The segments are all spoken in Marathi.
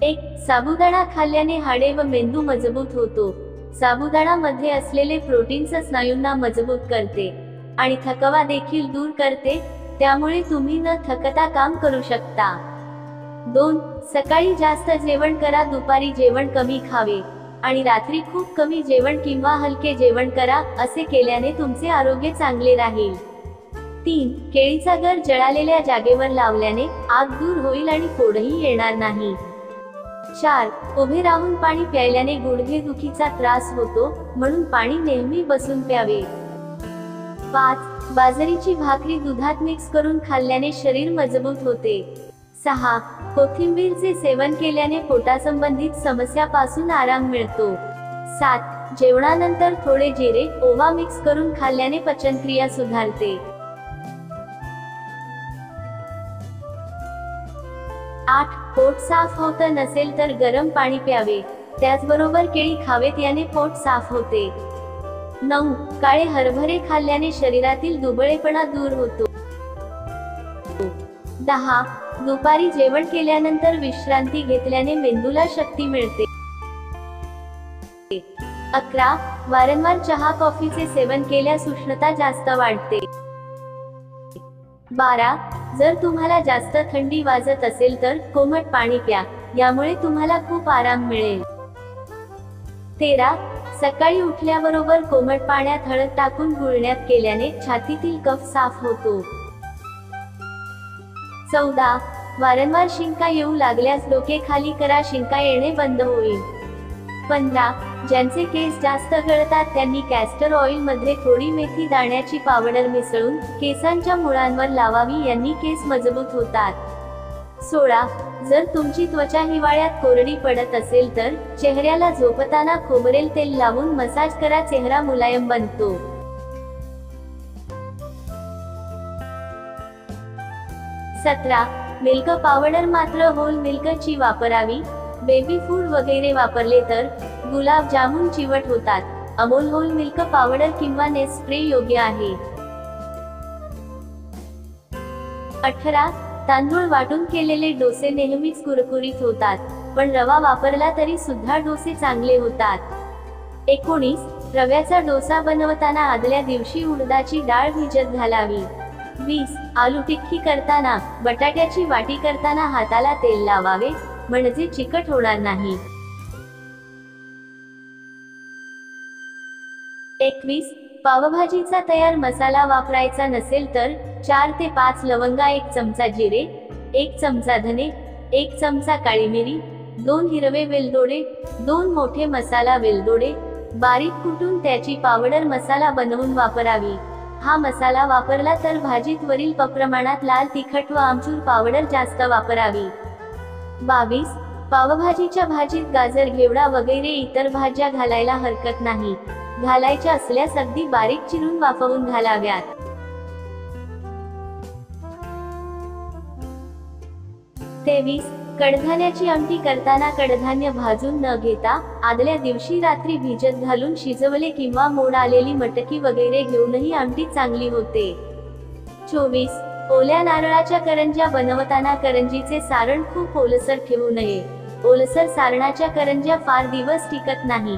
एक, साबुदाणा खाल्ल्याने हाडे व मेंदू मजबूत होतो। साबुदाणा मध्ये असलेले प्रोटीन्स स्नायूंना मजबूत करते आणि थकवा देखील दूर करते, त्यामुळे तुम्ही न थकता काम करू शकता। 2, सकाळी जास्त जेवण करा, दुपारी जेवण कमी खावे आणि रात्री खूप कमी जेवण किंवा हलके जेवण करा, असे केल्याने तुमचे आरोग्य चांगले राहील। 3, केळीचा गर जळालेल्या जागेवर लावल्याने आग दूर होईल आणि फोडही येणार नाही। 4, उभे राहून पाणी प्यायल्याने गुडघेदुखीचा त्रास होतो, म्हणून पाणी नेहमी बसून प्यावे। 5, बाजरीची भाकरी दुधात मिक्स करून खाल्ल्याने शरीर मजबूत होते। 6, कोथिंबीरचे सेवन केल्याने पोटासंबंधित समस्यापासून आराम मिळतो। 7, जेवणानंतर थोडे जिरे, ओवा मिक्स करून खाल्ल्याने पचनक्रिया सुधारते। 8, पोट साफ होत नसेल तर गरम पाणी प्यावे, त्याचबरोबर केळी खावेत, याने पोट साफ होते। 9, काळे हरभरे खाल्ल्याने शरीरातील दुबळेपणा दूर होतो। 10, दुपारी जेवण केल्यानंतर विश्रांती घेतल्याने मेंदूला शक्ती मिळते। 11, वारंवार चहा कॉफीचे सेवन केल्यास उष्णता जास्त वाढते। 12, जर तुम्हाला जास्त थंडी वाजत असेल तर कोमट पाणी प्या, यामुळे तुम्हाला खूप आराम मिळेल। 13, सकाळी उठल्याबरोबर कोमट पाण्यात हळद टाकून गुळण्यात केल्याने छातीतील कफ साफ होतो। 14, वारंवार शिंका येऊ लागल्यास डोके खाली करा, शिंका येणे बंद होईल। 15, ज्यांचे केस जास्त गळतात त्यांनी कॅस्टर ऑइल मध्ये थोडी मेथी दाण्याची पावडर मिसळून केसांच्या मुळांवर लावावी, यांनी केस मजबूत होतात। 16, जर तुमची त्वचा हिवाळ्यात कोरडी पडत असेल तर चेहऱ्याला झोपताना खोबरेल तेल लावून मसाज करा, चेहरा मुलायम बनतो। 17, मिल्क पावडर मात्र होल मिल्कची वापरावी, बेबी फूड वगैरे वापरले तर गुलाब जामुन चिवट होतात, अमूल होल मिल्क पावडर किंवा नेस्प्रे योग्य आहे। 18, तांदूळ वाटून केलेले डोसे नेहमीच कुरकुरीत होतात, पण रवा वापरला तरी सुद्धा डोसे चांगले होतात। 19, रव्याचा डोसा बनवताना आदल्या दिवशी उडदाची डाळ भिजत घालावी। 20, आलू टिक्की करताना, बटाट्याची वाटी करताना हाताला तेल लावावे, म्हणजे चिकट होणार नाही। 21, पावभाजीचा तयार मसाला वापरायचा नसेल तर 4 ते 5 लवंगा, 1 चमचा जिरे, 1 चमचा धने, 1 चमचा काळी मिरी, 2 हिरवे वेलदोडे, 2 मोठे मसाला वेलदोडे बारीक कुटून त्याची पावडर मसाला बनवून वापरावी। हा मसाला वापरला तर भाजीत वरील प्रमाणात लाल तिखट व आमचूर पावडर जास्त वापरावी। 22, पावभाजीच्या भाजीत गाजर, घेवडा वगैरे इतर भाज्या घालायला हरकत नाही, घालायच्या असल्यास अगदी बारीक चिरून वाफवून घालाव्यात। 23, कडधान्याची आमटी करताना कडधान्य भाजून न घेता आदल्या दिवशी रात्री भिजत घालून शिजवले किंवा मोड आलेली मटकी वगैरे घेऊनही आमटी चांगली होते। 24, ओल्या नारळाच्या करंज्या बनवताना करंजीचे सारण खूप ओलसर ठेवू नये, ओलसर सारणाच्या करंज्या फार दिवस टिकत नाही,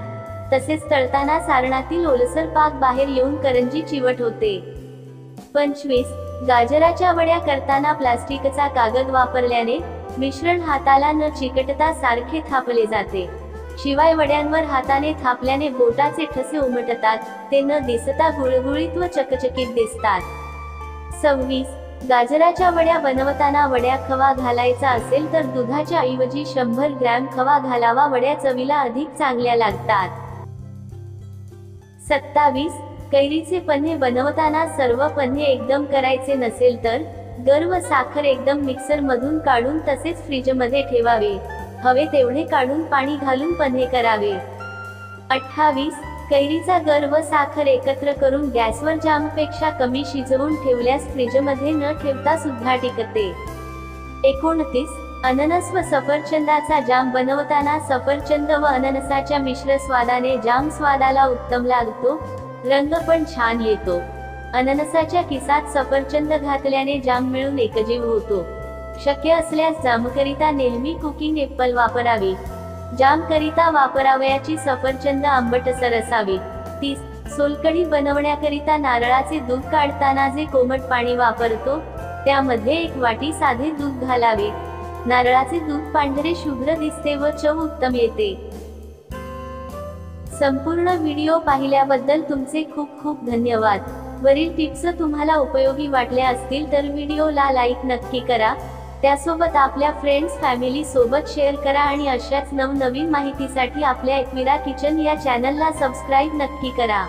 तसेच तळताना सारणातील ओलसर पाक बाहेर येऊन करंजी चिवट होते। 25, गाजराच्या वड्या करताना प्लास्टिकचा कागद वापरल्याने मिश्रण हाताला न चिकटता सारखे थापले जाते, शिवाय वड्यांवर हाताने थापल्याने बोटाचे ठसे उमटतात, ते न दिसता गुळगुळीत व चकचकीत दिसतात। 26, गाजराच्या वड्या बनवताना वड्या खवा घालायचा असेल तर दुधाच्या ऐवजी 100 ग्रॅम खवा घालावा, वड्या चवीला अधिक चांगल्या लागतात। 27, कैरीचे पन्हे बनवताना सर्व पन्हे एकदम करायचे नसेल तर गर व साखर एकदम मिक्सर मधून काढून तसेच फ्रीजमध्ये ठेवावे, हवे तेवढे काढून पाणी घालून पन्हे करावे। 28, कैरीचा गर व साखर एकत्र करून गॅसवर जामपेक्षा कमी शिजवून ठेवल्यास फ्रीजमध्ये न ठेवता सुद्धा टिकते। 29, अननस व सफरचंदाचा जाम बनवताना सफरचंद व अननसाच्या मिश्र स्वादाने जाम स्वादाला उत्तम लागतो, रंग पण छान येतो। अननसाच्या किसात सफरचंद घातल्याने जाम मिळून एकजीव होतो, शक्य असल्यास जामकरिता नेहमी कुकिंग एप्पल वापरावे. जाम करिता वापरावयाची सफरचंद आंबटसर असावे. 30. सोलकढी बनवण्याकरिता नारळाचे दूध काढताना जे कोमट पाणी वापरतो त्यामध्ये 1 वाटी साधे दूध घालावे. नारळाचे दूध पांढरे शुभ्र दिसते व चव उत्तम येते. संपूर्ण व्हिडिओ पाहिल्याबद्दल तुमचे खूप खूप धन्यवाद. वरील टिप्स तुम्हाला उपयोगी वाटल्या असतील तर व्हिडिओला लाईक नक्की करा. त्यासोबत आपल्या फ्रेंड्स फॅमिली सोबत शेअर करा आणि अशाच नवनवीन माहितीसाठी आपल्या एकविरा किचन या चॅनलला सबस्क्राईब नक्की करा.